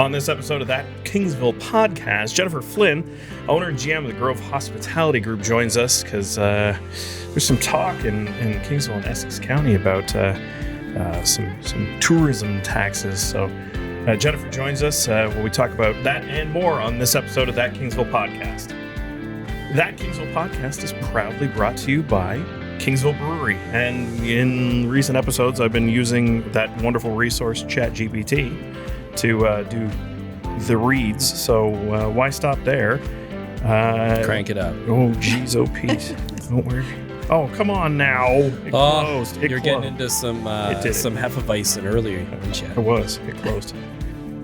On this episode of That Kingsville Podcast, Jennifer Flynn, owner and GM of the Grove Hospitality Group, joins us because there's some talk in Kingsville and Essex County about some tourism taxes. So Jennifer joins us when we talk about that and more on this episode of That Kingsville Podcast. That Kingsville Podcast is proudly brought to you by Kingsville Brewery. And in recent episodes, I've been using that wonderful resource, ChatGPT, to do the reads. So why stop there? Crank it up. Oh, geez, oh, Pete. Don't worry. Oh, come on now. It closed. You're getting into some Hefeweizen earlier, aren't you? It was. It closed.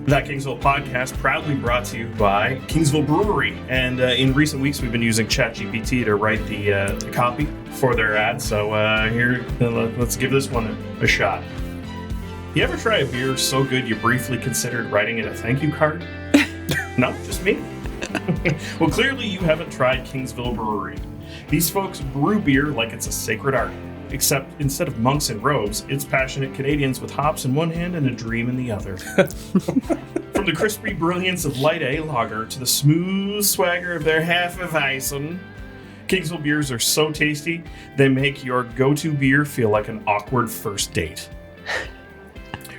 That Kingsville Podcast proudly brought to you by Kingsville Brewery. And in recent weeks, we've been using ChatGPT to write the copy for their ad. So here, let's give this one a shot. You ever try a beer so good you briefly considered writing it a thank you card? No, just me? Well, clearly you haven't tried Kingsville Brewery. These folks brew beer like it's a sacred art. Except instead of monks in robes, it's passionate Canadians with hops in one hand and a dream in the other. From the crispy brilliance of Light A Lager to the smooth swagger of their Hefeweizen, Kingsville beers are so tasty, they make your go-to beer feel like an awkward first date.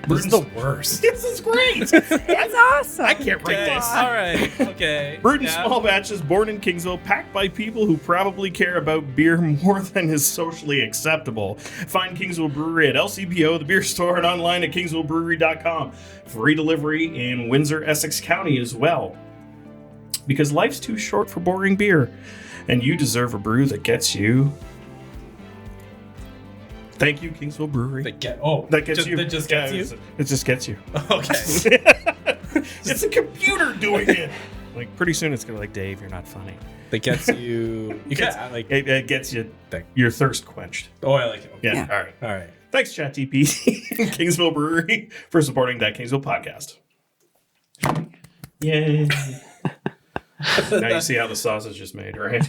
This is the worst. This is great. It's awesome. I can't write this. All right. Okay. Brewed in small batches, born in Kingsville, packed by people who probably care about beer more than is socially acceptable. Find Kingsville Brewery at LCBO, the beer store, and online at kingsvillebrewery.com. Free delivery in Windsor, Essex County as well. Because life's too short for boring beer, and you deserve a brew that gets you. Thank you, Kingsville Brewery. That gets you. It just gets you. Okay. It's a computer doing it. Like pretty soon, it's gonna be like, Dave, you're not funny. That gets you. It gets you your thirst quenched. Oh, I like it. Okay. Yeah. All right. Thanks, ChatGPT and Kingsville Brewery for supporting That Kingsville Podcast. Yay! Now you see how the sausage is made, right?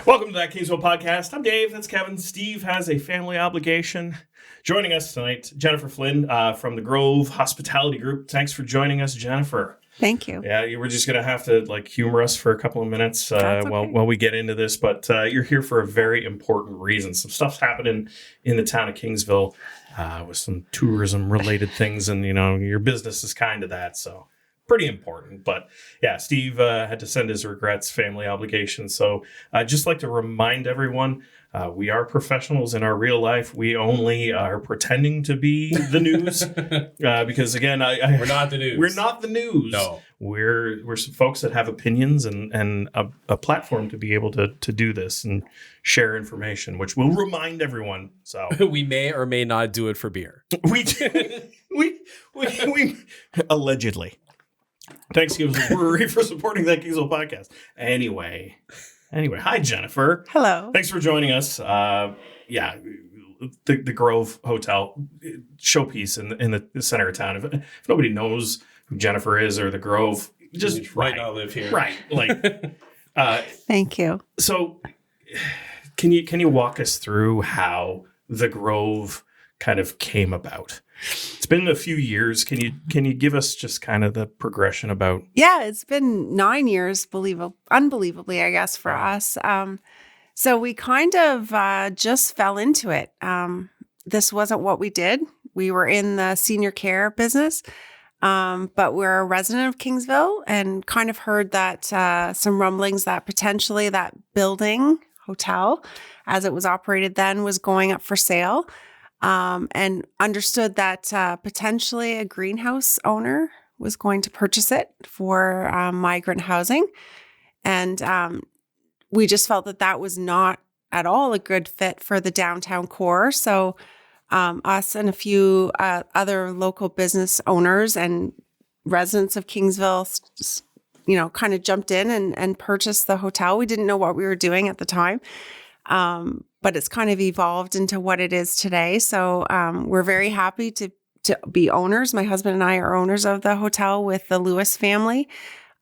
Welcome to That Kingsville Podcast. I'm Dave. That's Kevin. Steve has a family obligation. Joining us tonight, Jennifer Flynn from the Grove Hospitality Group. Thanks for joining us, Jennifer. Thank you. Yeah, you were just going to have to humor us for a couple of minutes while we get into this, but you're here for a very important reason. Some stuff's happening in the town of Kingsville with some tourism-related things, and your business is kind of that, so pretty important. But yeah, Steve had to send his regrets, family obligations. So I'd just like to remind everyone, we are professionals in our real life. We only are pretending to be the news because again, we're not the news. We're not the news. No, we're some folks that have opinions and a platform to be able to do this and share information, which we'll remind everyone. So we may or may not do it for beer. We do. we allegedly. Thanks, Kingsville Brewery, for supporting That Kingsville Podcast. Anyway, hi, Jennifer. Hello. Thanks for joining us. The Grove Hotel showpiece in the center of town. If nobody knows who Jennifer is or the Grove, just might not live here. Right. Thank you. So can you walk us through how the Grove kind of came about? It's been a few years. Can you give us just kind of the progression about? Yeah, it's been 9 years, unbelievably, I guess, for us. So we kind of just fell into it. This wasn't what we did. We were in the senior care business, but we're a resident of Kingsville and kind of heard that some rumblings that potentially that building, hotel, as it was operated then, was going up for sale. And understood that potentially a greenhouse owner was going to purchase it for migrant housing. And we just felt that was not at all a good fit for the downtown core. So us and a few other local business owners and residents of Kingsville, kind of jumped in and purchased the hotel. We didn't know what we were doing at the time. But it's kind of evolved into what it is today. So we're very happy to be owners. My husband and I are owners of the hotel with the Lewis family.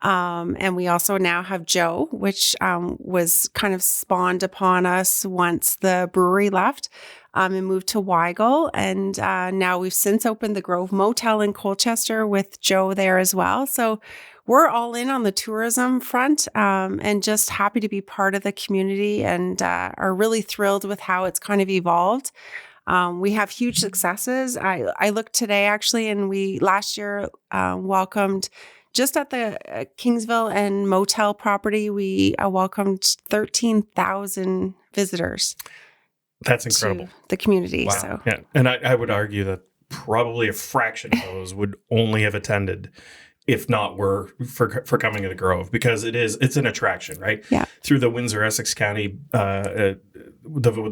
And we also now have Joe, which was kind of spawned upon us once the brewery left. and moved to Weigel. And now we've since opened the Grove Motel in Colchester with Joe there as well. So we're all in on the tourism front and just happy to be part of the community and are really thrilled with how it's kind of evolved. We have huge successes. I looked today actually, and we last year welcomed just at the Kingsville and motel property, we welcomed 13,000 visitors. That's incredible. To the community. Wow. So Yeah, and I would argue that probably a fraction of those would only have attended if not were for coming to the Grove, because it's an attraction, right? Yeah. Through the Windsor-Essex County, the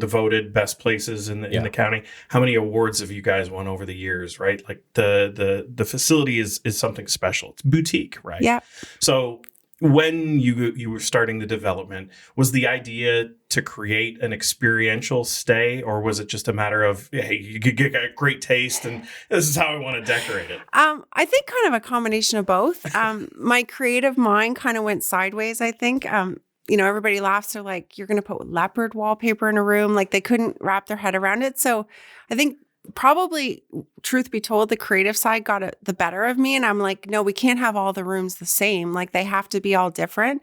voted best places in the county. How many awards have you guys won over the years, right? Like the facility is something special. It's boutique, right? Yeah. So when you were starting the development, was the idea to create an experiential stay, or was it just a matter of, hey, you get great taste and this is how I want to decorate it? I think kind of a combination of both. My creative mind kind of went sideways, I think. Everybody laughs. They're like, you're going to put leopard wallpaper in a room. Like they couldn't wrap their head around it. So I think probably, truth be told, the creative side got the better of me. And I'm like, no, we can't have all the rooms the same. Like they have to be all different.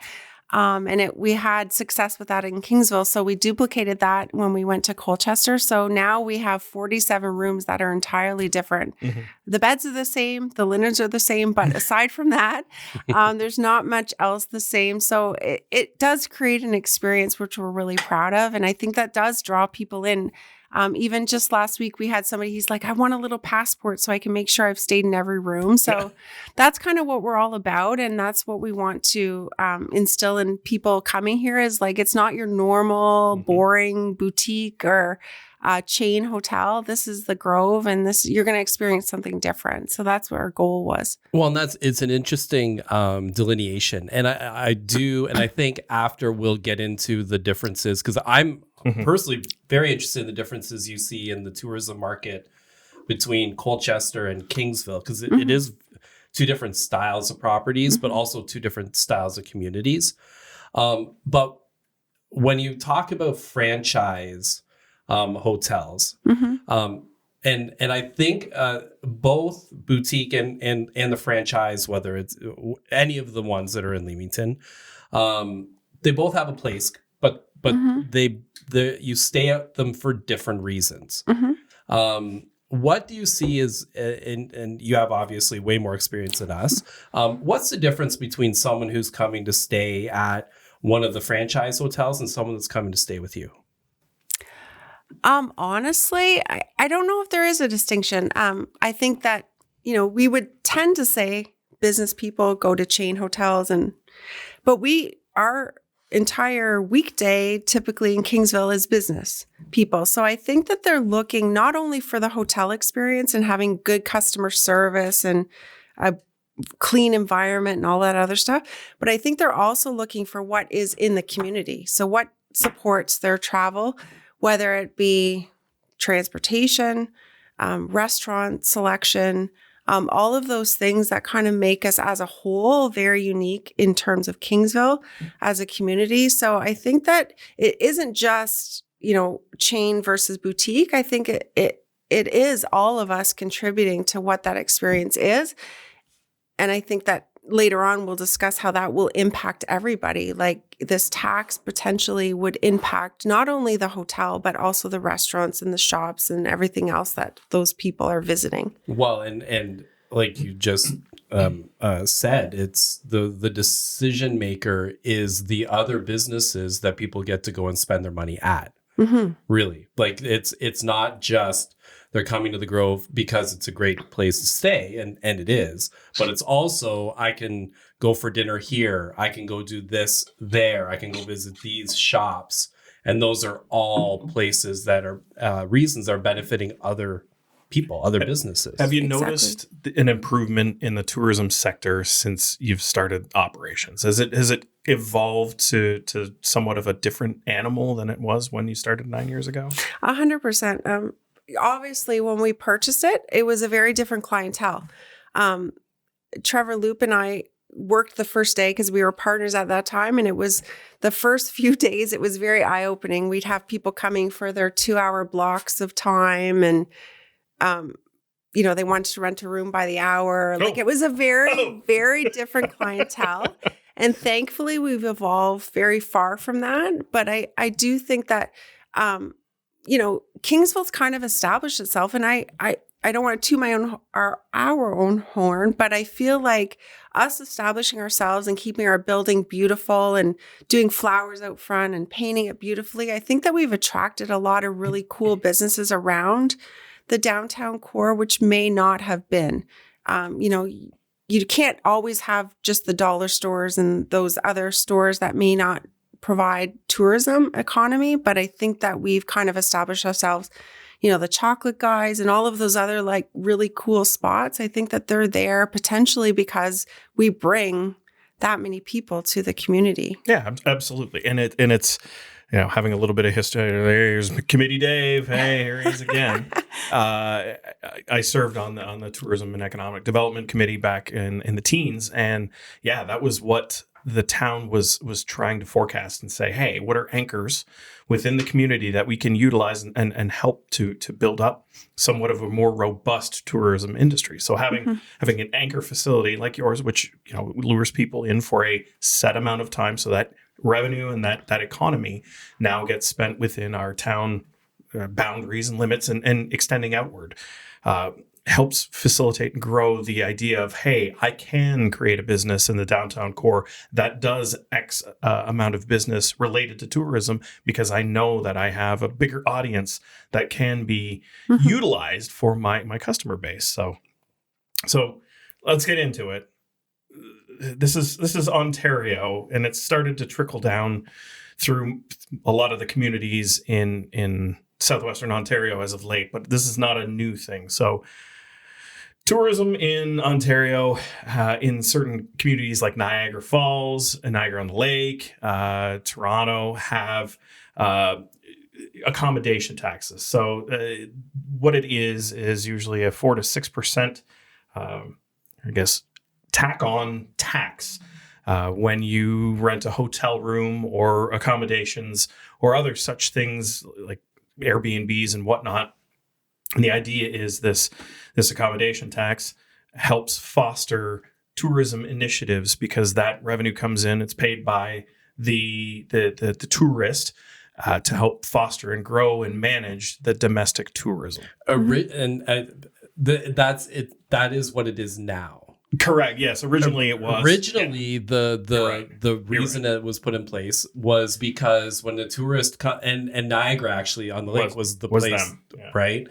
We had success with that in Kingsville. So we duplicated that when we went to Colchester. So now we have 47 rooms that are entirely different. Mm-hmm. The beds are the same. The linens are the same. But aside from that, there's not much else the same. So it does create an experience, which we're really proud of. And I think that does draw people in. Even just last week, we had somebody, he's like, I want a little passport so I can make sure I've stayed in every room. So that's kind of what we're all about. And that's what we want to instill in people coming here is like, it's not your normal, boring boutique or chain hotel. This is the Grove, and you're going to experience something different. So that's what our goal was. Well, and it's an interesting delineation. And I think after we'll get into the differences, because I'm personally very interested in the differences you see in the tourism market between Colchester and Kingsville, because it is two different styles of properties, but also two different styles of communities. But when you talk about franchise hotels, and I think both boutique and the franchise, whether it's any of the ones that are in Leamington, they both have a place, but you stay at them for different reasons. What do you see as, and you have obviously way more experience than us, what's the difference between someone who's coming to stay at one of the franchise hotels and someone that's coming to stay with you? Honestly, I don't know if there is a distinction. I think that, we would tend to say business people go to chain hotels but our entire weekday typically in Kingsville is business people. So I think that they're looking not only for the hotel experience and having good customer service and a clean environment and all that other stuff, but I think they're also looking for what is in the community. So what supports their travel, whether it be transportation, restaurant selection, all of those things that kind of make us as a whole very unique in terms of Kingsville as a community. So I think that it isn't just, chain versus boutique. I think it is all of us contributing to what that experience is. And I think that later on, we'll discuss how that will impact everybody. Like this tax potentially would impact not only the hotel, but also the restaurants and the shops and everything else that those people are visiting. Well, and like you just said, it's the decision maker is the other businesses that people get to go and spend their money at. Really, like it's not just they're coming to the Grove because it's a great place to stay, and it is, but it's also I can go for dinner here, I can go do this there, I can go visit these shops, and those are all places that are reasons are benefiting other people, other businesses. Have you noticed an improvement in the tourism sector since you've started operations? Has it evolved to somewhat of a different animal than it was when you started 9 years ago? 100%. Obviously, when we purchased it, it was a very different clientele. Trevor Loop and I worked the first day because we were partners at that time. And it was the first few days, it was very eye-opening. We'd have people coming for their 2-hour blocks of time. And, they wanted to rent a room by the hour. Like it was a very, very different clientele. And thankfully, we've evolved very far from that. But I do think that, Kingsville's kind of established itself. And I don't want to toot our own horn, but I feel like us establishing ourselves and keeping our building beautiful and doing flowers out front and painting it beautifully, I think that we've attracted a lot of really cool businesses around the downtown core, which may not have been. You can't always have just the dollar stores and those other stores that may not provide tourism economy, but I think that we've kind of established ourselves, the chocolate guys and all of those other like really cool spots. I think that they're there potentially because we bring that many people to the community. Yeah, absolutely. And it's, having a little bit of history. There's Committee Dave. Hey, here he is again. I served on the Tourism and Economic Development Committee back in the teens. And yeah, that was what the town was trying to forecast and say, hey, what are anchors within the community that we can utilize and help to build up somewhat of a more robust tourism industry. So having an anchor facility like yours, which lures people in for a set amount of time, so that revenue and that economy now gets spent within our town boundaries and limits and extending outward. Helps facilitate and grow the idea of, hey, I can create a business in the downtown core that does X amount of business related to tourism because I know that I have a bigger audience that can be utilized for my customer base. So let's get into it. This is Ontario, and it's started to trickle down through a lot of the communities in southwestern Ontario as of late, but this is not a new thing. So tourism in Ontario, in certain communities like Niagara Falls and Niagara-on-the-Lake, Toronto, have accommodation taxes. So what it is usually a 4 to 6%, tack-on tax when you rent a hotel room or accommodations or other such things like Airbnbs and whatnot. And the idea is this accommodation tax helps foster tourism initiatives because that revenue comes in, it's paid by the tourist to help foster and grow and manage the domestic tourism. That is what it is now. Correct. Yes. Originally it was. The reason it was put in place was because when the tourist and Niagara actually on the lake was the place, right?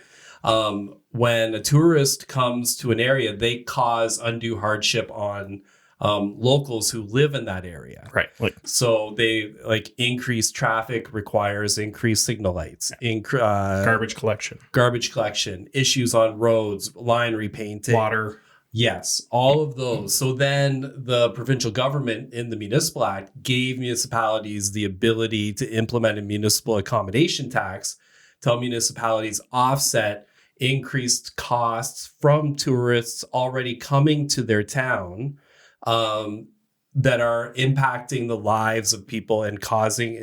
When a tourist comes to an area, they cause undue hardship on locals who live in that area. Right. So they increased traffic requires increased signal lights, garbage collection, issues on roads, line repainting, water. Yes, all of those. So then the provincial government in the Municipal Act gave municipalities the ability to implement a municipal accommodation tax to help municipalities offset increased costs from tourists already coming to their town that are impacting the lives of people and causing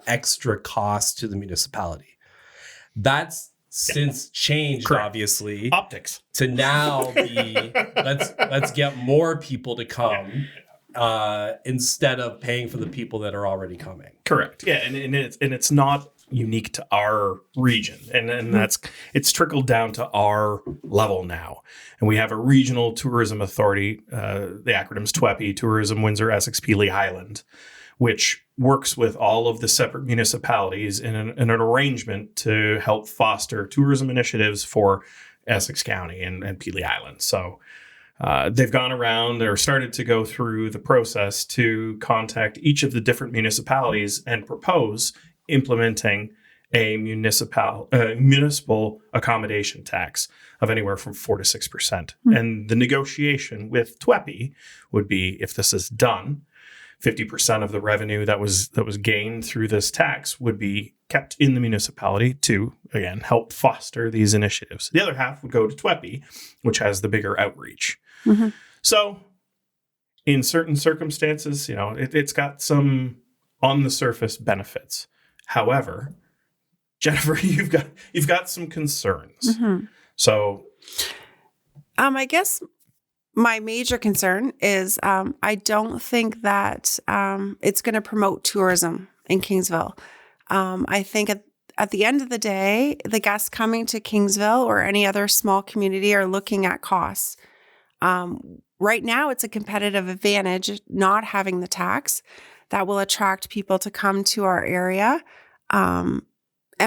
extra costs to the municipality. That's since changed, correct, obviously, optics to now be let's get more people to come instead of paying for the people that are already coming. Correct. Yeah, and it's not unique to our region, and it's trickled down to our level now. And we have a regional tourism authority, the acronym's TWEPI, Tourism Windsor Essex Pelee Highland, which works with all of the separate municipalities in an arrangement to help foster tourism initiatives for Essex County and Pelee Island. So they've gone around or started to go through the process to contact each of the different municipalities and propose implementing a municipal accommodation tax of anywhere from 4 to 6%. Mm-hmm. And the negotiation with TWEPI would be, if this is done, 50% of the revenue that was gained through this tax would be kept in the municipality to, again, help foster these initiatives. The other half would go to TWEPI, which has the bigger outreach. Mm-hmm. So in certain circumstances, it's got some on the surface benefits. However, Jennifer, you've got some concerns. Mm-hmm. So, I guess my major concern is I don't think that it's going to promote tourism in Kingsville. I think at the end of the day, the guests coming to Kingsville or any other small community are looking at costs. Right now, it's a competitive advantage not having the tax that will attract people to come to our area. And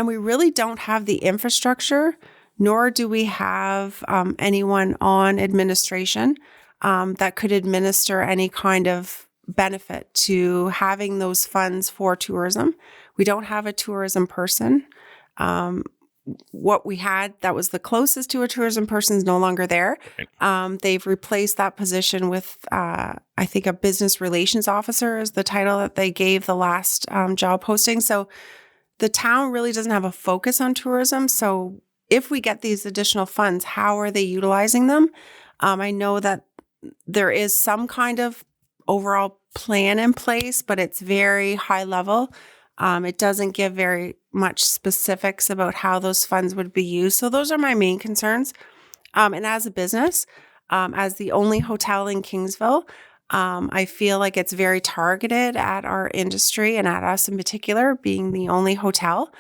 we really don't have the infrastructure, nor do we have anyone on administration that could administer any kind of benefit to having those funds for tourism. We don't have a tourism person. What we had that was the closest to a tourism person is no longer there. They've replaced that position with, I think, a business relations officer is the title that they gave the last job posting. So the town really doesn't have a focus on tourism. So if we get these additional funds, how are they utilizing them? I know that there is some kind of overall plan in place, but it's very high level. It doesn't give very much specifics about how those funds would be used. So those are my main concerns. And as a business, as the only hotel in Kingsville, I feel like it's very targeted at our industry and at us in particular, being the only hotel.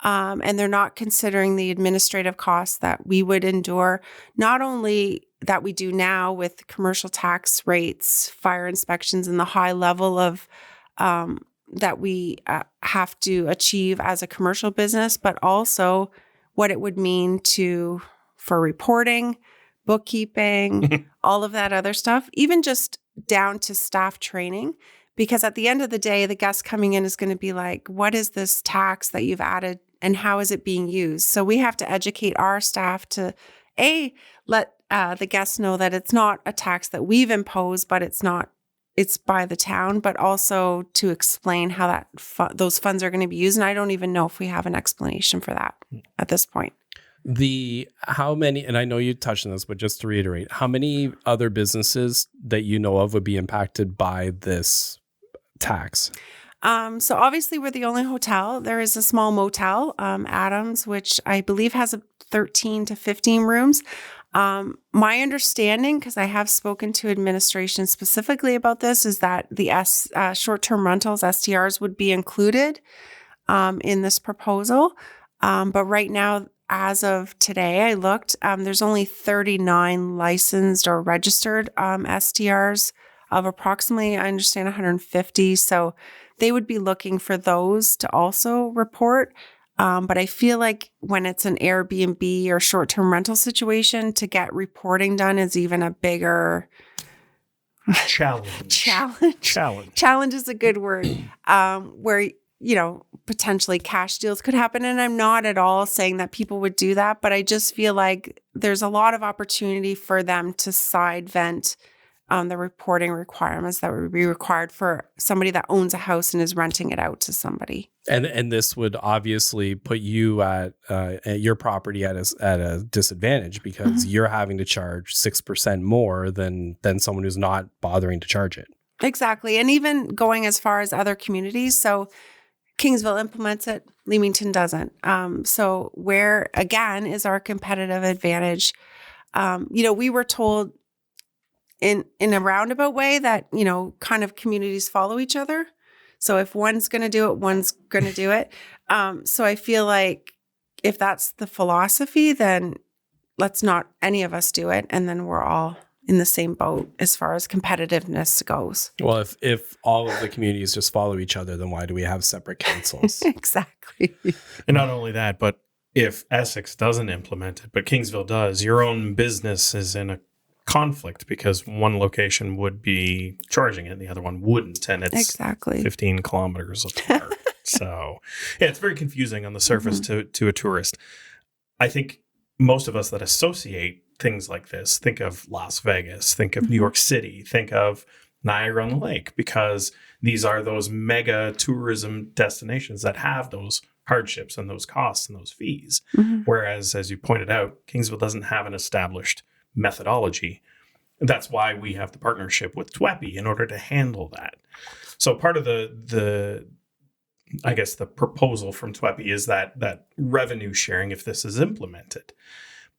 And they're not considering the administrative costs that we would endure, not only that we do now with commercial tax rates, fire inspections, and the high level of that we have to achieve as a commercial business, but also what it would mean for reporting, bookkeeping, all of that other stuff, even just down to staff training. Because at the end of the day, the guest coming in is going to be like, what is this tax that you've added and how is it being used? So we have to educate our staff to, let the guests know that it's not a tax that we've imposed, but it's by the town, but also to explain how those funds are going to be used. And I don't even know if we have an explanation for that at this point. How many, and I know you touched on this, but just to reiterate, how many other businesses that you know of would be impacted by this tax? So obviously we're the only hotel. There is a small motel, Adams, which I believe has 13 to 15 rooms. My understanding, because I have spoken to administration specifically about this, is that the short-term rentals, STRs, would be included in this proposal. But right now, as of today, I looked, there's only 39 licensed or registered STRs of approximately, I understand, 150. So they would be looking for those to also report. But I feel like when it's an Airbnb or short-term rental situation, to get reporting done is even a bigger challenge. Challenge is a good word. Where, potentially cash deals could happen. And I'm not at all saying that people would do that, but I just feel like there's a lot of opportunity for them to side vent the reporting requirements that would be required for somebody that owns a house and is renting it out to somebody. And this would obviously put you at your property at a disadvantage because you're having to charge 6% more than someone who's not bothering to charge it. Exactly. And even going as far as other communities. So Kingsville implements it, Leamington doesn't. So where, again, is our competitive advantage? We were told in a roundabout way that, kind of communities follow each other. So if one's going to do it, one's going to do it. So I feel like if that's the philosophy, then let's not any of us do it. And then we're all in the same boat as far as competitiveness goes. Well, if all of the communities just follow each other, then why do we have separate councils? Exactly. And not only that, but if Essex doesn't implement it, but Kingsville does, your own business is in a conflict because one location would be charging it and the other one wouldn't. And it's exactly 15 kilometers apart. So yeah, it's very confusing on the surface to a tourist. I think most of us that associate things like this, think of Las Vegas, think of New York City, think of Niagara on the Lake, because these are those mega tourism destinations that have those hardships and those costs and those fees. Whereas, as you pointed out, Kingsville doesn't have an established methodology. that's why we have the partnership with Twepi in order to handle that. So part of the I guess the proposal from Twepi is that revenue sharing if this is implemented.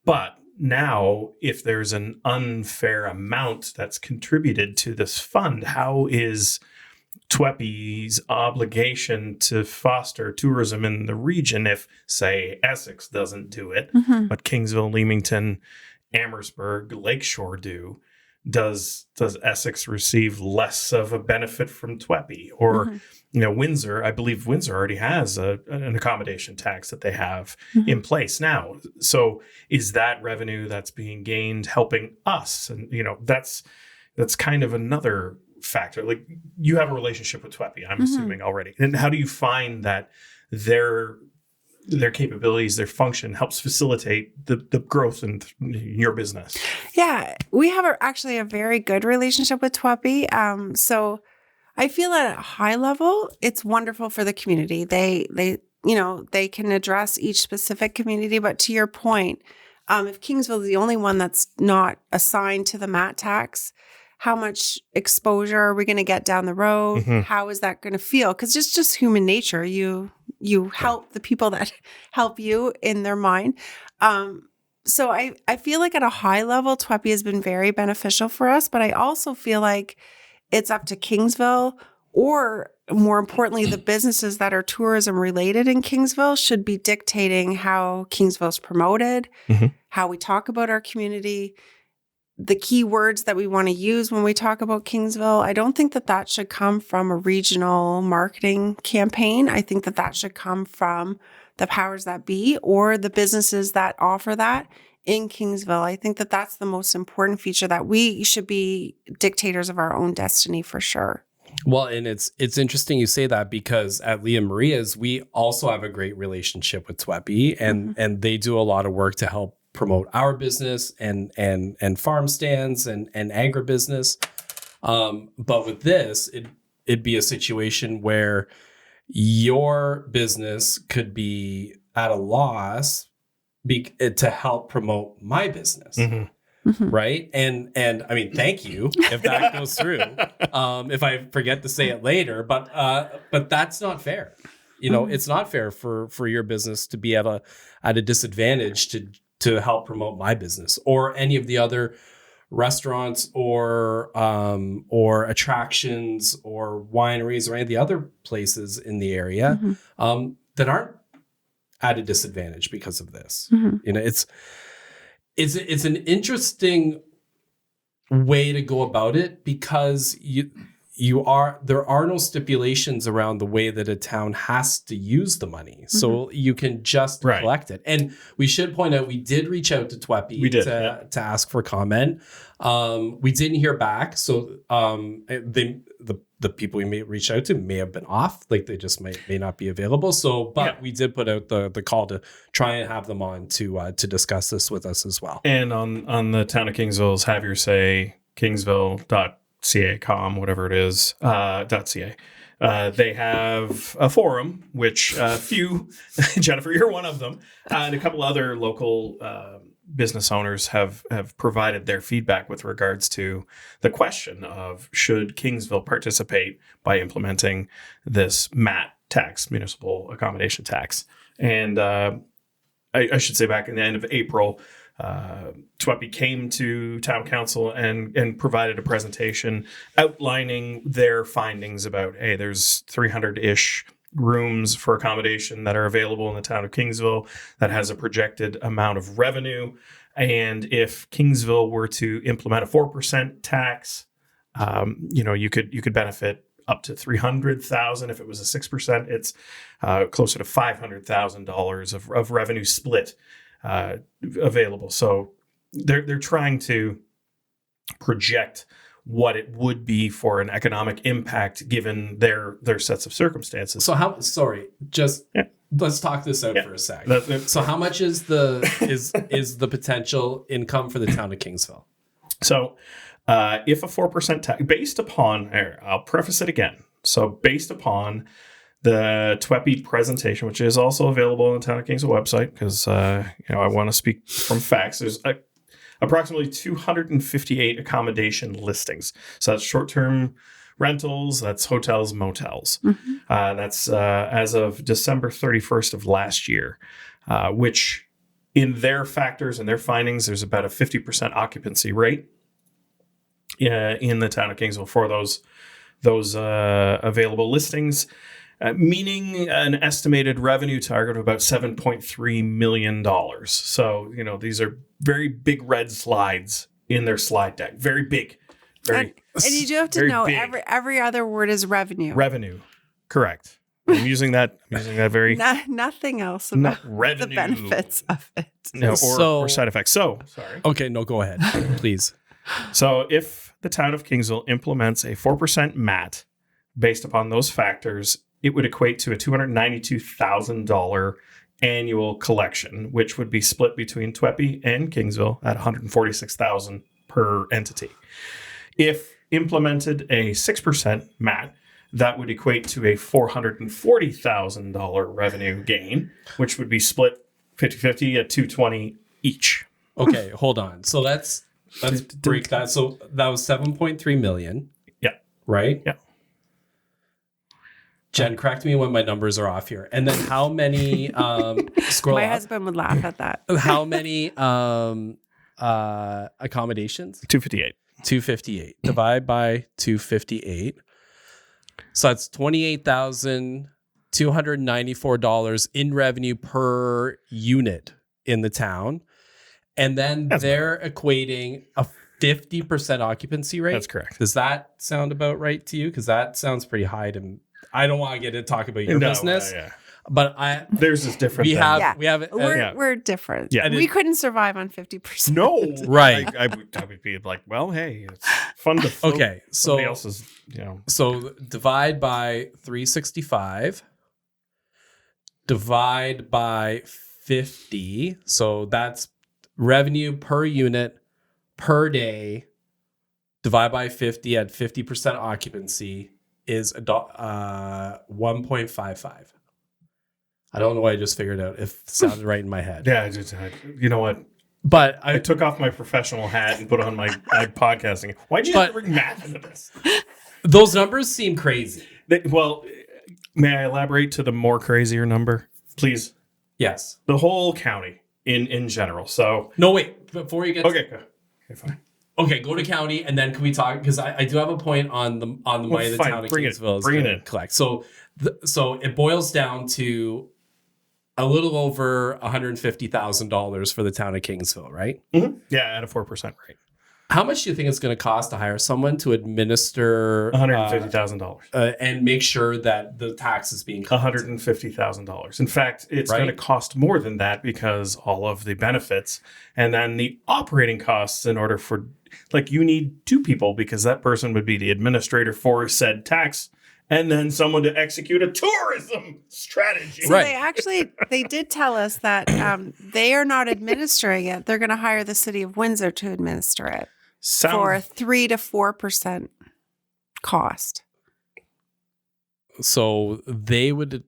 But now, if there's an unfair amount that's contributed to this fund, how is Twepi's obligation to foster tourism in the region if, say, Essex doesn't do it, but Kingsville, Leamington, Amherstburg, Lakeshore do? Does Essex receive less of a benefit from Twepi? Or, Windsor, I believe Windsor already has an accommodation tax that they have in place now. So is that revenue that's being gained helping us? And, that's kind of another factor. Like, you have a relationship with Twepi, I'm assuming already. And how do you find that their capabilities, their function helps facilitate the growth in your business? Yeah, we have actually a very good relationship with Twepi. So I feel at a high level, it's wonderful for the community. They can address each specific community. But to your point, if Kingsville is the only one that's not assigned to the MAT tax, how much exposure are we going to get down the road? How is that going to feel? Because it's just human nature. You help the people that help you in their mind. So I feel like at a high level, Twepi has been very beneficial for us. But I also feel like it's up to Kingsville, or more importantly, the businesses that are tourism related in Kingsville should be dictating how Kingsville's promoted, how we talk about our community, the key words that we want to use when we talk about Kingsville. I don't think that should come from a regional marketing campaign. I think that should come from the powers that be or the businesses that offer that in Kingsville. I think that that's the most important feature, that we should be dictators of our own destiny for sure. Well, and it's interesting you say that, because at Leah Maria's, we also have a great relationship with Twepi, and they do a lot of work to help promote our business and farm stands and agribusiness. But with this, it'd be a situation where your business could be at a loss to help promote my business. Right. And I mean, thank you if that goes through, if I forget to say it later, but that's not fair. It's not fair for your business to be at a disadvantage to help promote my business or any of the other restaurants or attractions or wineries or any of the other places in the area that aren't at a disadvantage because of this. It's an interesting way to go about it, because there are no stipulations around the way that a town has to use the money. So you can just collect it. And we should point out, we did reach out to Twepi to ask for comment. We didn't hear back. So the people we may reach out to may have been off, like they just may not be available. So, but we did put out the call to try and have them on to discuss this with us as well. And on the Town of Kingsville's Have Your Say, Kingsville.ca.com, whatever it is, .ca. They have a forum, which few, Jennifer, you're one of them, and a couple other local business owners have provided their feedback with regards to the question of, should Kingsville participate by implementing this MAT tax, Municipal Accommodation Tax. And I should say back in the end of April, Twepi came to town council and provided a presentation outlining their findings about, hey, there's 300-ish rooms for accommodation that are available in the town of Kingsville that has a projected amount of revenue. And if Kingsville were to implement a 4% tax, you could benefit up to $300,000. If it was a 6%, it's closer to $500,000 of revenue split available. So they're trying to project what it would be for an economic impact given their sets of circumstances. So let's talk this out for a sec. So how much is the potential income for the town of Kingsville? So if a 4% tax, based upon, I'll preface it again. So based upon the Twepi presentation, which is also available on the Town of Kingsville website, because I want to speak from facts. There's approximately 258 accommodation listings. So that's short-term rentals, that's hotels, motels. That's as of December 31st of last year, which in their factors and their findings, there's about a 50% occupancy rate in the town of Kingsville for those available listings, meaning an estimated revenue target of about $7.3 million. So, these are very big red slides in their slide deck. Very big. And you do have to know every other word is revenue. Revenue. Correct. I'm using that very... nothing else about the benefits of it. No, or side effects. So, sorry. Okay, no, go ahead, please. So if the town of Kingsville implements a 4% MAT based upon those factors, it would equate to a $292,000 annual collection, which would be split between Twepi and Kingsville at $146,000 per entity. If implemented a 6% MAT, that would equate to a $440,000 revenue gain, which would be split 50-50 at $220,000 each. Okay, hold on. So let's break that. So that was $7.3 million. Yeah. Right? Yeah. Jen, correct me when my numbers are off here. And then how many scroll My up. husband would laugh at that. How many accommodations? 258. 258. Divide by 258. So that's $28,294 in revenue per unit in the town. And then they're equating a 50% occupancy rate. That's correct. Does that sound about right to you? Because that sounds pretty high to... I don't want to get to talk about your business. But theirs is different. We're different. Yeah. We couldn't survive on 50%. No, right. I would be like, well, hey, it's fun to float somebody else's, So divide by 365, divide by 50. So that's revenue per unit per day. Divide by 50 at 50% occupancy is $1.55. I don't know why I just figured out if it sounded right in my head. Yeah, you know what? But I took off my professional hat and put on my podcasting. Why'd you have to bring math into this? Those numbers seem crazy. Well, may I elaborate to the more crazier number, please? Yes. The whole county in general. So no, wait. Before you get okay, fine. Okay, go to county, and then can we talk? Because I do have a point on the money the town of Kingsville is going to collect. So it boils down to a little over $150,000 for the town of Kingsville, right? Mm-hmm. Yeah, at a 4% rate. How much do you think it's going to cost to hire someone to administer $150,000 and make sure that the tax is being collected? $150,000. In fact, it's going to cost more than that because all of the benefits and then the operating costs in order for, you need two people because that person would be the administrator for said tax and then someone to execute a tourism strategy. So they did tell us that they are not administering it. They're going to hire the city of Windsor to administer it for a 3 to 4% cost. So the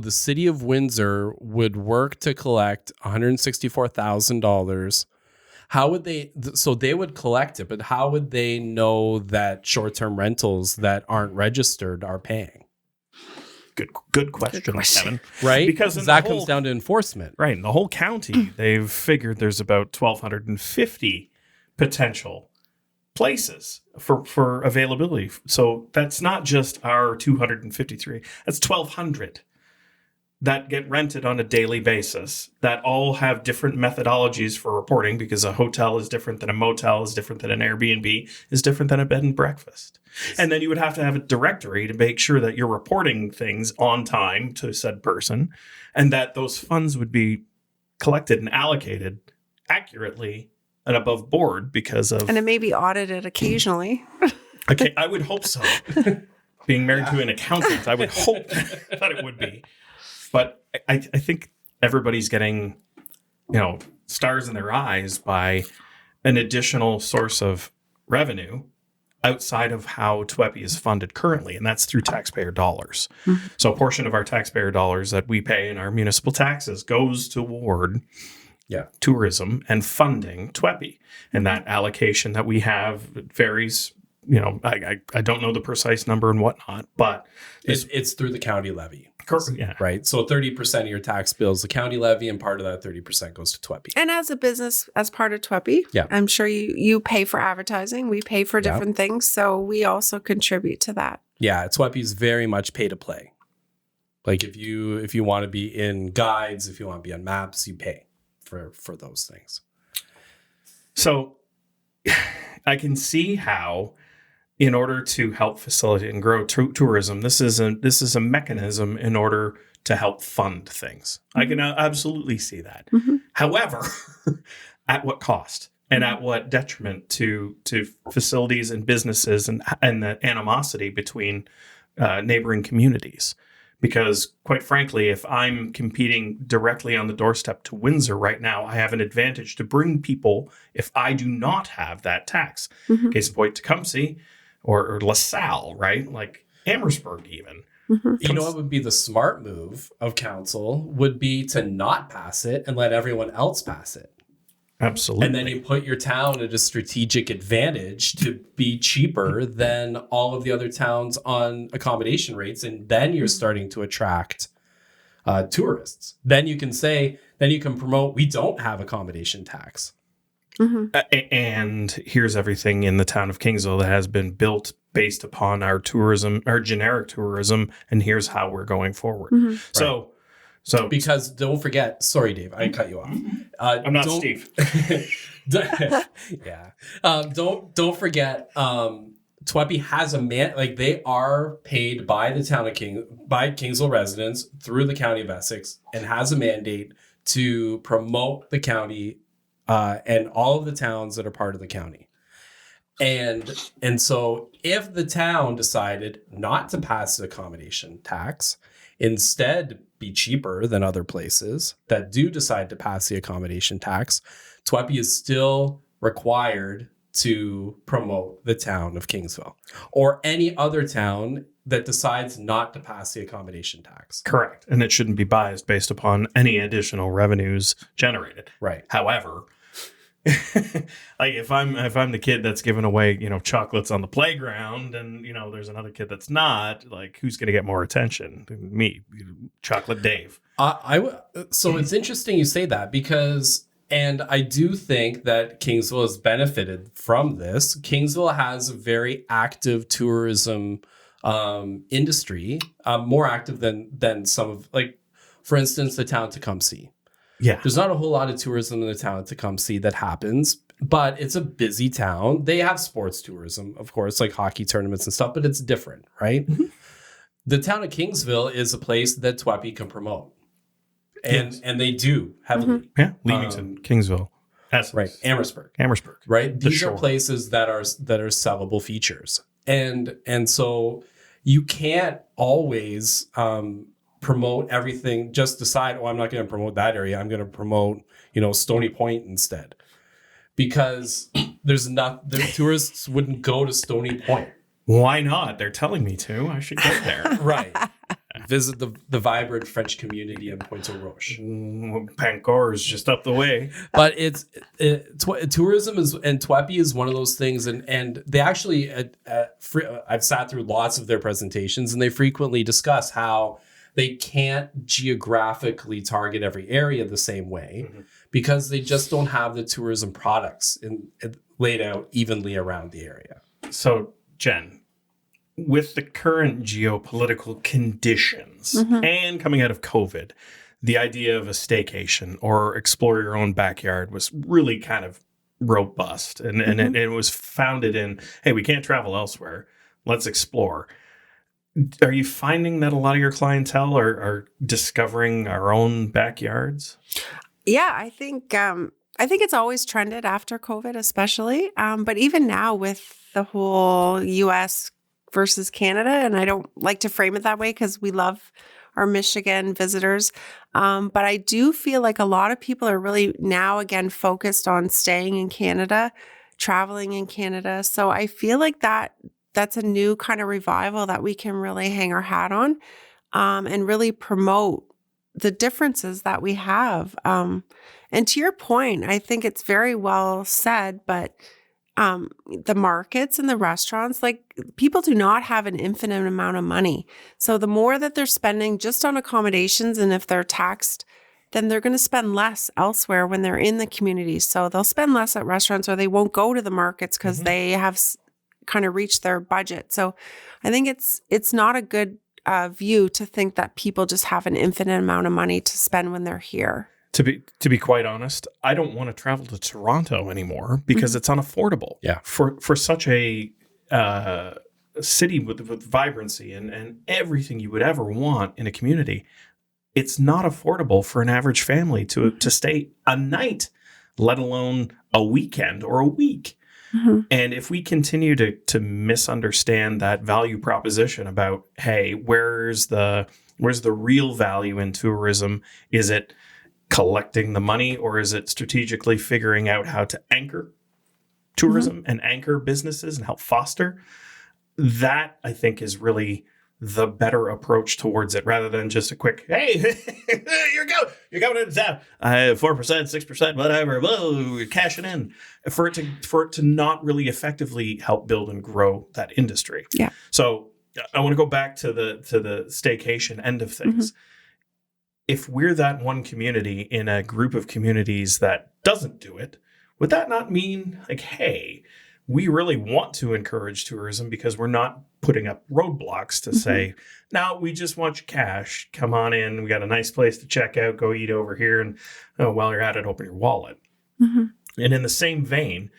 city of Windsor would work to collect $164,000. How would they? So they would collect it, but how would they know that short-term rentals that aren't registered are paying? Good question, Kevin. Right? Because that comes down to enforcement. Right. In the whole county, they've figured there's about 1,250 potential places for availability. So that's not just our 253. That's 1,200 that get rented on a daily basis that all have different methodologies for reporting because a hotel is different than a motel, is different than an Airbnb, is different than a bed and breakfast. And then you would have to have a directory to make sure that you're reporting things on time to said person and that those funds would be collected and allocated accurately and above board because of... And it may be audited occasionally. Okay, I would hope so. Being married to an accountant, I would hope that it would be. But I think everybody's getting, stars in their eyes by an additional source of revenue outside of how Twepi is funded currently, and that's through taxpayer dollars. Mm-hmm. So a portion of our taxpayer dollars that we pay in our municipal taxes goes toward tourism and funding TWEPI. And that allocation that we have varies. I don't know the precise number and whatnot, but it's through the county levy. Yeah. Right. So 30% of your tax bill is the county levy, and part of that 30% goes to TWEPI. And as a business, as part of TWEPI, I'm sure you pay for advertising. We pay for different things. So we also contribute to that. Yeah. TWEPI is very much pay to play. Like if you want to be in guides, if you want to be on maps, you pay for those things. So I can see how, in order to help facilitate and grow tourism, this is a mechanism in order to help fund things. I can absolutely see that. However, at what cost and at what detriment to facilities and businesses and the animosity between neighboring communities? Because quite frankly, if I'm competing directly on the doorstep to Windsor right now, I have an advantage to bring people if I do not have that tax. Case in point, Tecumseh or LaSalle, right? Like Amherstburg even. You know what would be the smart move of council would be to not pass it and let everyone else pass it. Absolutely. And then you put your town at a strategic advantage to be cheaper than all of the other towns on accommodation rates. And then you're starting to attract tourists. Then you can promote, we don't have accommodation tax. And here's everything in the town of Kingsville that has been built based upon our tourism, our generic tourism. And here's how we're going forward. So because don't forget, sorry, Dave, I cut you off. I'm not Steve. Yeah. Don't forget, TWEPI has they are paid by the town of by Kingsville residents through the county of Essex, and has a mandate to promote the county and all of the towns that are part of the county. And so if the town decided not to pass the accommodation tax, instead be cheaper than other places that do decide to pass the accommodation tax, TWEPI is still required to promote the town of Kingsville or any other town that decides not to pass the accommodation tax. Correct. And it shouldn't be biased based upon any additional revenues generated. Right. However, like if I'm the kid that's giving away, chocolates on the playground and, there's another kid that's not, like, who's going to get more attention? Me, Chocolate Dave. So it's interesting you say that because, and I do think that Kingsville has benefited from this. Kingsville has a very active tourism industry, more active than some of, like, for instance, the town of Tecumseh. Yeah. There's not a whole lot of tourism in the town of Tecumseh that happens, but it's a busy town. They have sports tourism, of course, like hockey tournaments and stuff, but it's different, right? The town of Kingsville is a place that TWEPI can promote. And they do heavily. Yeah. Leamington, Kingsville. Essex. Right. Amherstburg. Right. These are places that are sellable features. And so you can't always promote everything, just decide, I'm not going to promote that area. I'm going to promote, Stony Point instead. Because the tourists wouldn't go to Stony Point. Why not? They're telling me to. I should go there. Right. Visit the vibrant French community in Pointe aux Roches. Pancor is just up the way. But tourism and TWEPI is one of those things. And they actually, I've sat through lots of their presentations, and they frequently discuss how they can't geographically target every area the same way because they just don't have the tourism products laid out evenly around the area. So, Jen, with the current geopolitical conditions and coming out of COVID, the idea of a staycation or explore your own backyard was really kind of robust. And it was founded in, hey, we can't travel elsewhere. Let's explore. Are you finding that a lot of your clientele are discovering our own backyards? Yeah, I think it's always trended after COVID, especially. But even now with the whole U.S. versus Canada, and I don't like to frame it that way because we love our Michigan visitors. But I do feel like a lot of people are really now again focused on staying in Canada, traveling in Canada. So I feel like that's a new kind of revival that we can really hang our hat on and really promote the differences that we have. And to your point, I think it's very well said, but the markets and the restaurants, like people do not have an infinite amount of money. So the more that they're spending just on accommodations, and if they're taxed, then they're going to spend less elsewhere when they're in the community. So they'll spend less at restaurants, or they won't go to the markets because they have kind of reached their budget. So I think it's not a good view to think that people just have an infinite amount of money to spend when they're here. To be quite honest, I don't want to travel to Toronto anymore because it's unaffordable. Yeah. For such a city with vibrancy and everything you would ever want in a community, it's not affordable for an average family to stay a night, let alone a weekend or a week. Mm-hmm. And if we continue to misunderstand that value proposition about, hey, where's the real value in tourism? Is it collecting the money, or is it strategically figuring out how to anchor tourism and anchor businesses and help foster? That, I think, is really the better approach towards it, rather than just a quick, hey, you're going into town, 4%, 6%, whatever, whoa, you're cashing in, for it to not really effectively help build and grow that industry. Yeah. So I want to go back to the staycation end of things. Mm-hmm. If we're that one community in a group of communities that doesn't do it, would that not mean like, hey, we really want to encourage tourism because we're not putting up roadblocks to say, no, we just want your cash. Come on in. We got a nice place to check out. Go eat over here. And while you're at it, open your wallet. Mm-hmm. And in the same vein,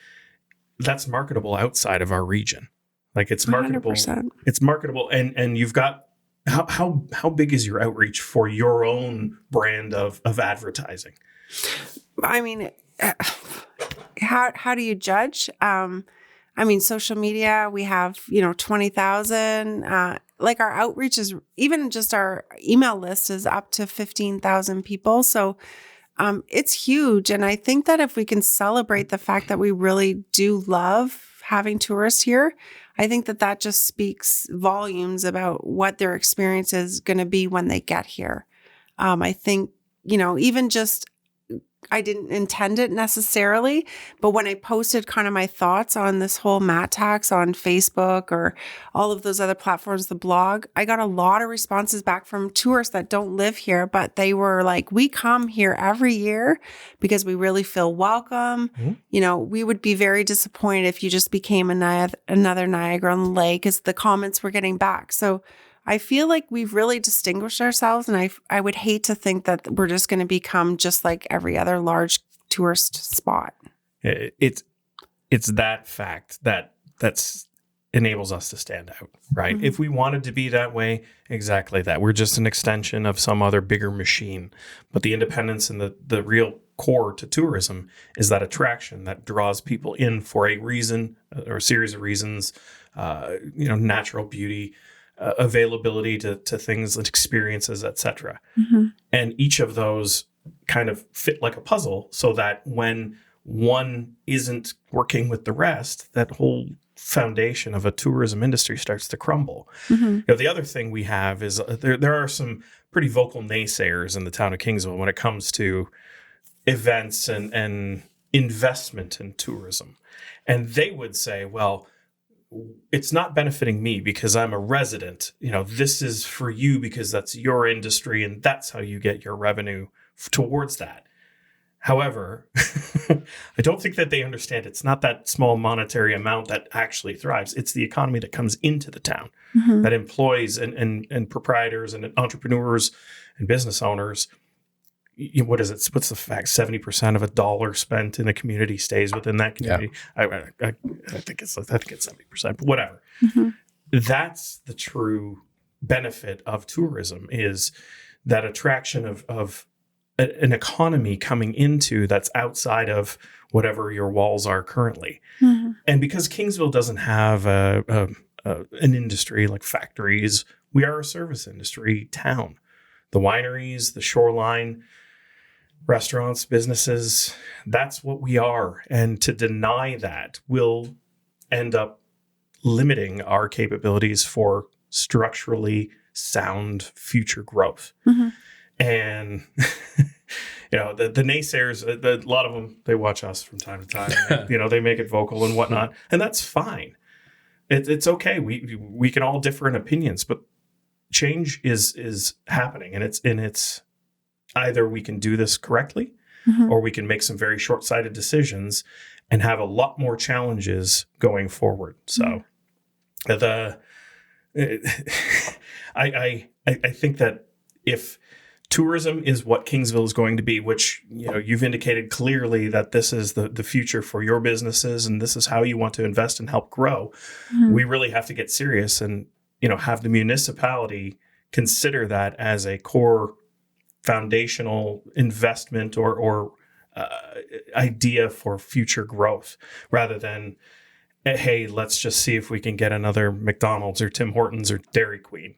that's marketable outside of our region. Like it's marketable. 100%. It's marketable. And you've got, how big is your outreach for your own brand of advertising? I mean, how do you judge? I mean, social media, we have, 20,000. Like our outreach is, even just our email list is up to 15,000 people. So it's huge. And I think that if we can celebrate the fact that we really do love having tourists here, I think that just speaks volumes about what their experience is going to be when they get here. I think, even just, I didn't intend it necessarily, but when I posted kind of my thoughts on this whole MAT tax on Facebook or all of those other platforms, the blog, I got a lot of responses back from tourists that don't live here, but they were like, we come here every year because we really feel welcome. Mm-hmm. We would be very disappointed if you just became another Niagara on the Lake, is the comments we're getting back. So I feel like we've really distinguished ourselves, and I would hate to think that we're just going to become just like every other large tourist spot. It's that fact that's enables us to stand out, right? Mm-hmm. If we wanted to be that way, exactly that. We're just an extension of some other bigger machine. But the independence and the real core to tourism is that attraction that draws people in for a reason or a series of reasons, natural beauty, availability to things like experiences, etc. Mm-hmm. And each of those kind of fit like a puzzle, so that when one isn't working with the rest, that whole foundation of a tourism industry starts to crumble. Mm-hmm. The other thing we have is there are some pretty vocal naysayers in the town of Kingsville when it comes to events and investment in tourism. And they would say, well, it's not benefiting me because I'm a resident. This is for you because that's your industry and that's how you get your revenue towards that. However, I don't think that they understand it's not that small monetary amount that actually thrives. It's the economy that comes into the town, mm-hmm. that employs and proprietors and entrepreneurs and business owners. What is it? What's the fact? 70% of a dollar spent in a community stays within that community. Yeah. I think it's 70%, but whatever. Mm-hmm. That's the true benefit of tourism, is that attraction of an economy coming into that's outside of whatever your walls are currently. Mm-hmm. And because Kingsville doesn't have an industry like factories, we are a service industry town. The wineries, the shoreline, restaurants, businesses, that's what we are. And to deny that will end up limiting our capabilities for structurally sound future growth. Mm-hmm. And the naysayers, a lot of them, they watch us from time to time. And they make it vocal and whatnot, and that's fine. It's okay. We can all differ in opinions, but change is happening, and it's either we can do this correctly, or we can make some very short-sighted decisions and have a lot more challenges going forward. So I think that if tourism is what Kingsville is going to be, which you've indicated clearly that this is the future for your businesses and this is how you want to invest and help grow, we really have to get serious and have the municipality consider that as a core foundational investment or idea for future growth, rather than, hey, let's just see if we can get another McDonald's or Tim Hortons or Dairy Queen.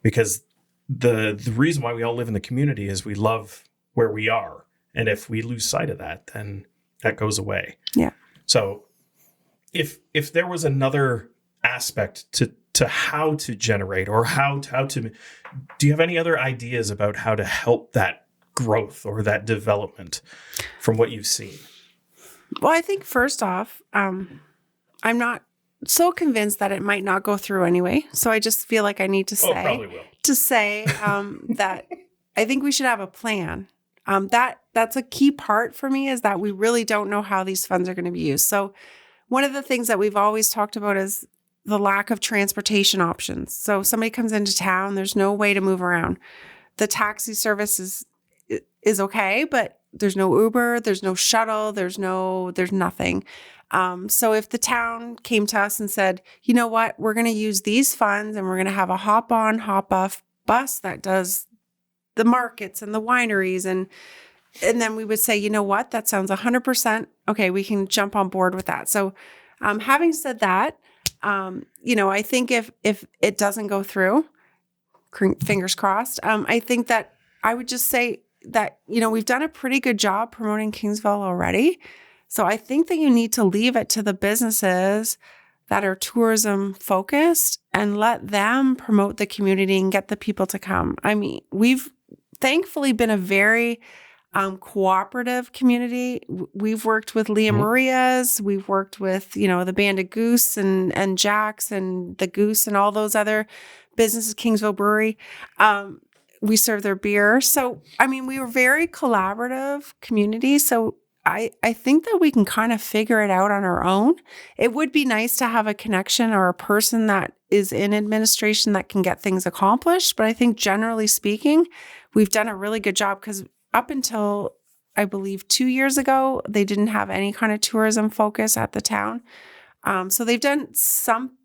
Because the reason why we all live in the community is we love where we are. And if we lose sight of that, then that goes away. Yeah. So if there was another aspect to how to generate or how to, do you have any other ideas about how to help that growth or that development from what you've seen? Well, I think first off, I'm not so convinced that it might not go through anyway. So I just feel like I need to say, probably will. That I think we should have a plan. That's a key part for me, is that we really don't know how these funds are going to be used. So one of the things that we've always talked about is the lack of transportation options. So somebody comes into town, there's no way to move around. The taxi service is okay, but there's no Uber, there's no shuttle, there's nothing. So if the town came to us and said, you know what, we're going to use these funds and we're going to have a hop on, hop off bus that does the markets and the wineries, and then we would say, you know what, that sounds 100%. Okay, we can jump on board with that. So having said that, I think if it doesn't go through, fingers crossed, I think that I would just say that, we've done a pretty good job promoting Kingsville already. So I think that you need to leave it to the businesses that are tourism focused and let them promote the community and get the people to come. I mean, we've thankfully been a very cooperative community. We've worked with Leah Maria's, we've worked with, the Band of Goose and Jack's and the Goose and all those other businesses, Kingsville Brewery. We serve their beer. So, I mean, we were very collaborative community. So I think that we can kind of figure it out on our own. It would be nice to have a connection or a person that is in administration that can get things accomplished. But I think generally speaking, we've done a really good job, because up until, I believe, 2 years ago, they didn't have any kind of tourism focus at the town. So they've done some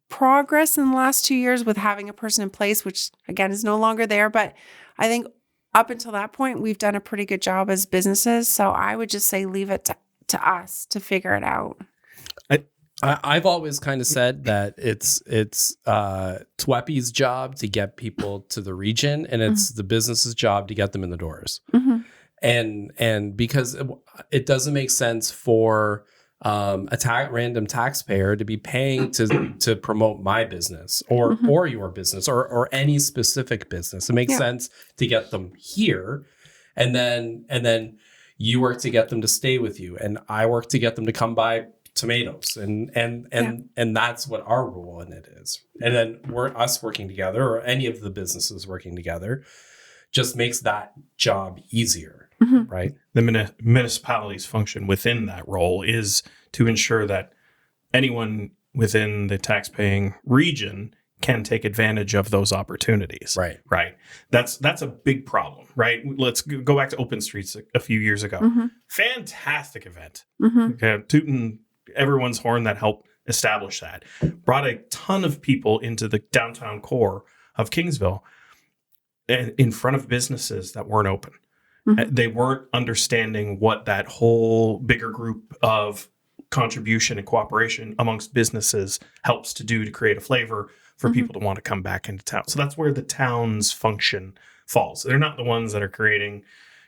progress in the last 2 years with having a person in place, which again is no longer there. But I think up until that point, we've done a pretty good job as businesses. So I would just say leave it to us to figure it out. I've always kind of said that it's Twepi's job to get people to the region, and it's the business's job to get them in the doors. And because it doesn't make sense for a random taxpayer to be paying to promote my business or your business or any specific business. It makes sense to get them here, and then you work to get them to stay with you, and I work to get them to come buy tomatoes, and that's what our role in it is. And then us working together, or any of the businesses working together, just makes that job easier. Right? The municipality's function within that role is to ensure that anyone within the tax-paying region can take advantage of those opportunities. Right. That's a big problem, right? Let's go back to Open Streets a few years ago. Fantastic event. Okay, tooting everyone's horn that helped establish that. Brought a ton of people into the downtown core of Kingsville in front of businesses that weren't open. They weren't understanding what that whole bigger group of contribution and cooperation amongst businesses helps to do to create a flavor for people to want to come back into town. So that's where the town's function falls. They're not the ones that are creating,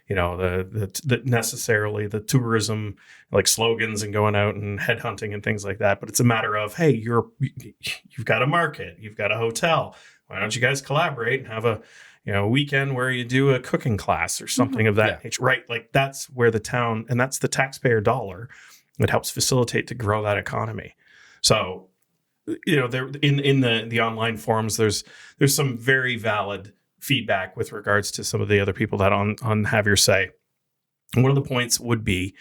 the necessarily the tourism like slogans and going out and headhunting and things like that. But it's a matter of, hey, you've got a market, you've got a hotel. Why don't you guys collaborate and have a a weekend where you do a cooking class or something of that nature, right? Like that's where the town, and that's the taxpayer dollar that helps facilitate to grow that economy. So, there in the online forums, there's some very valid feedback with regards to some of the other people that on Have Your Say. And one of the points would be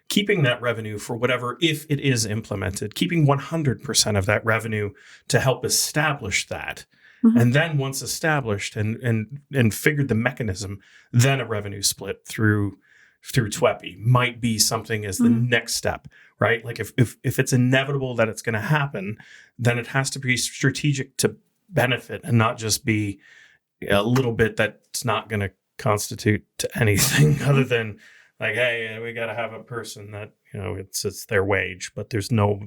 keeping that revenue for whatever, if it is implemented, keeping 100% of that revenue to help establish that. And then once established and figured the mechanism, then a revenue split through TWEPI might be something as the next step, right? Like if it's inevitable that it's going to happen, then it has to be strategic to benefit and not just be a little bit that's not going to constitute to anything other than like, hey, we got to have a person that, it's their wage, but there's no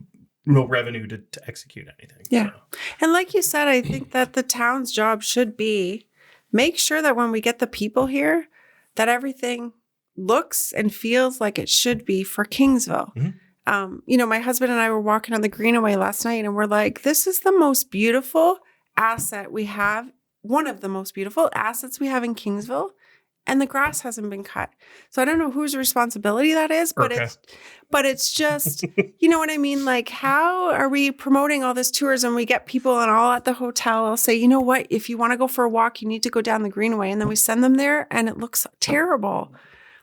revenue to execute anything. Yeah. So. And like you said, I think that the town's job should be make sure that when we get the people here, that everything looks and feels like it should be for Kingsville. My husband and I were walking on the Greenaway last night and we're like, this is the most beautiful asset we have, one of the most beautiful assets we have in Kingsville. And the grass hasn't been cut. So I don't know whose responsibility that is, but it's just, you know what I mean? Like, how are we promoting all this tourism? We get people and all at the hotel. I'll say, you know what? If you want to go for a walk, you need to go down the Greenway. And then we send them there and it looks terrible.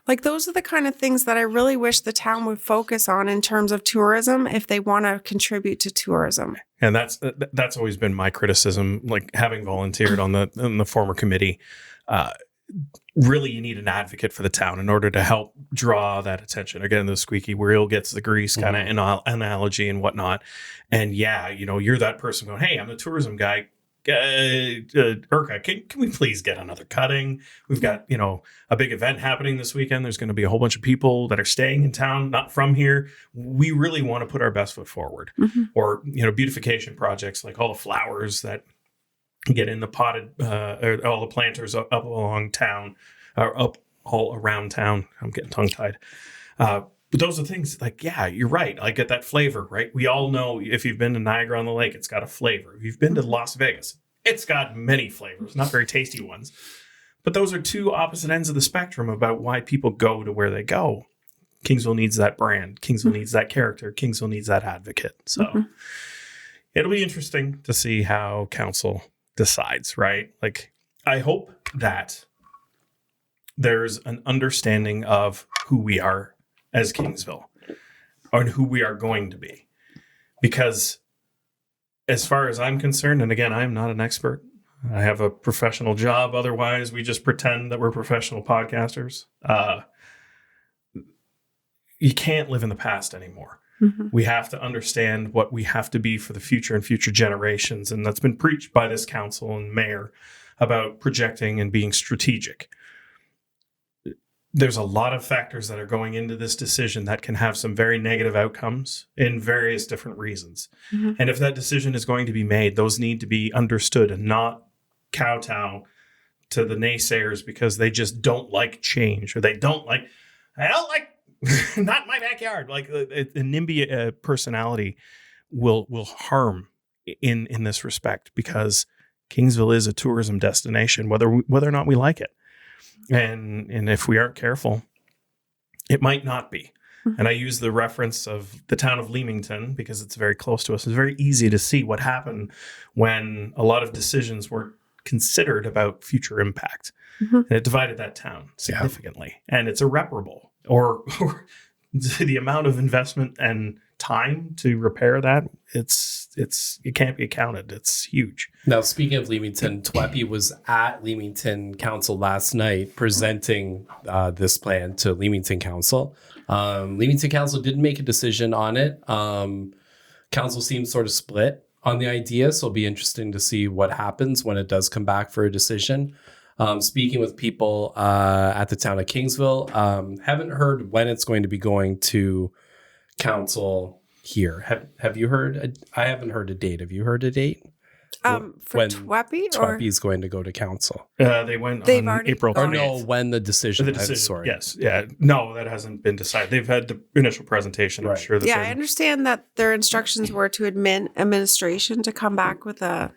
Like, those are the kind of things that I really wish the town would focus on in terms of tourism if they want to contribute to tourism. And that's always been my criticism, like having volunteered on the former committee. Really, you need an advocate for the town in order to help draw that attention. Again, the squeaky wheel gets the grease kind of analogy and whatnot. And you're that person going, hey, I'm the tourism guy. Urca, can we please get another cutting? We've got, a big event happening this weekend. There's going to be a whole bunch of people that are staying in town, not from here. We really want to put our best foot forward. Or, beautification projects like all the flowers that get in the potted, or all the planters up along town, or up all around town. I'm getting tongue tied. But those are things like, yeah, you're right. I get that flavor, right? We all know if you've been to Niagara on the Lake, it's got a flavor. If you've been to Las Vegas, it's got many flavors, not very tasty ones. But those are two opposite ends of the spectrum about why people go to where they go. Kingsville needs that brand. Kingsville needs that character. Kingsville needs that advocate. So it'll be interesting to see how council decides, right? Like, I hope that there's an understanding of who we are as Kingsville and who we are going to be. Because as far as I'm concerned, and again, I'm not an expert. I have a professional job. Otherwise, we just pretend that we're professional podcasters. You can't live in the past anymore. We have to understand what we have to be for the future and future generations. And that's been preached by this council and mayor about projecting and being strategic. There's a lot of factors that are going into this decision that can have some very negative outcomes in various different reasons. And if that decision is going to be made, those need to be understood and not kowtow to the naysayers because they just don't like change, or I don't like not my backyard. Like a NIMBY personality will harm in this respect, because Kingsville is a tourism destination, whether or not we like it. And if we aren't careful, it might not be. And I use the reference of the town of Leamington because it's very close to us. It's very easy to see what happened when a lot of decisions were considered about future impact. And it divided that town significantly. And it's irreparable. Or the amount of investment and time to repair that, it can't be counted. It's huge. Now, speaking of Leamington, TWEPI was at Leamington Council last night presenting this plan to Leamington Council. Leamington Council didn't make a decision on it. Council seems sort of split on the idea, so it'll be interesting to see what happens when it does come back for a decision. Speaking with people at the town of Kingsville, haven't heard when it's going to be going to council here. Have you heard? I haven't heard a date. Have you heard a date? For TWEPI? TWEPI is going to go to council. They've on already April 20th. Or no, when the decision. The decision, sorry. yes. Yeah. No, that hasn't been decided. They've had the initial presentation. Right. I'm sure that I understand that their instructions were to administration to come back with a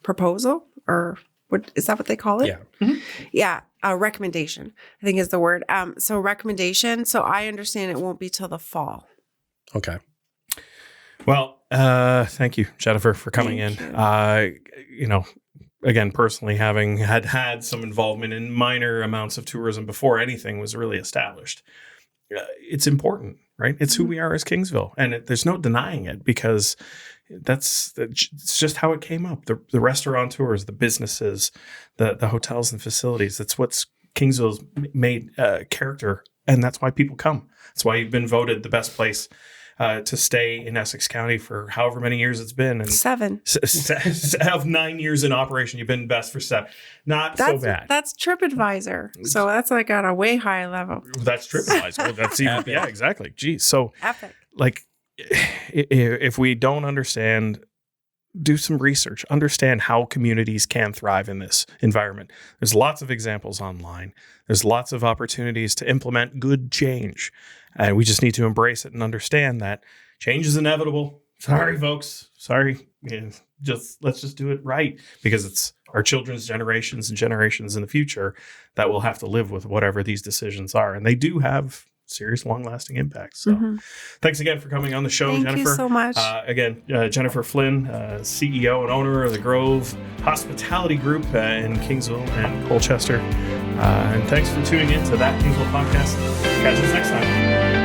proposal or What is that what they call it? Yeah. Mhm. Yeah. Recommendation, I think is the word. So recommendation. So I understand it won't be till the fall. Okay. Well, thank you, Jennifer, for coming Thank in. Again, personally, having had some involvement in minor amounts of tourism before anything was really established, it's important, right? It's who we are as Kingsville, and there's no denying it because it's just how it came up. The restaurateurs, the businesses, the hotels and facilities. That's what's Kingsville's made character, and that's why people come. That's why you've been voted the best place to stay in Essex County for however many years it's been. And 7. Of 9 years in operation, you've been best for 7. So bad. That's TripAdvisor. So that's like on a way high level. That's TripAdvisor. That's even, yeah, exactly. Geez. So Epic. like, if we don't understand, do some research, understand how communities can thrive in this environment. There's lots of examples online. There's lots of opportunities to implement good change. And we just need to embrace it and understand that change is inevitable. Sorry, folks. Sorry. Let's just do it right, because it's our children's generations and generations in the future that will have to live with whatever these decisions are. And they do have serious, long-lasting impacts. So thanks again for coming on the show, Jennifer. Thank you so much. Again, Jennifer Flynn, CEO and owner of the Grove Hospitality Group in Kingsville and Colchester. And thanks for tuning in to That Kingsville Podcast. Catch us next time.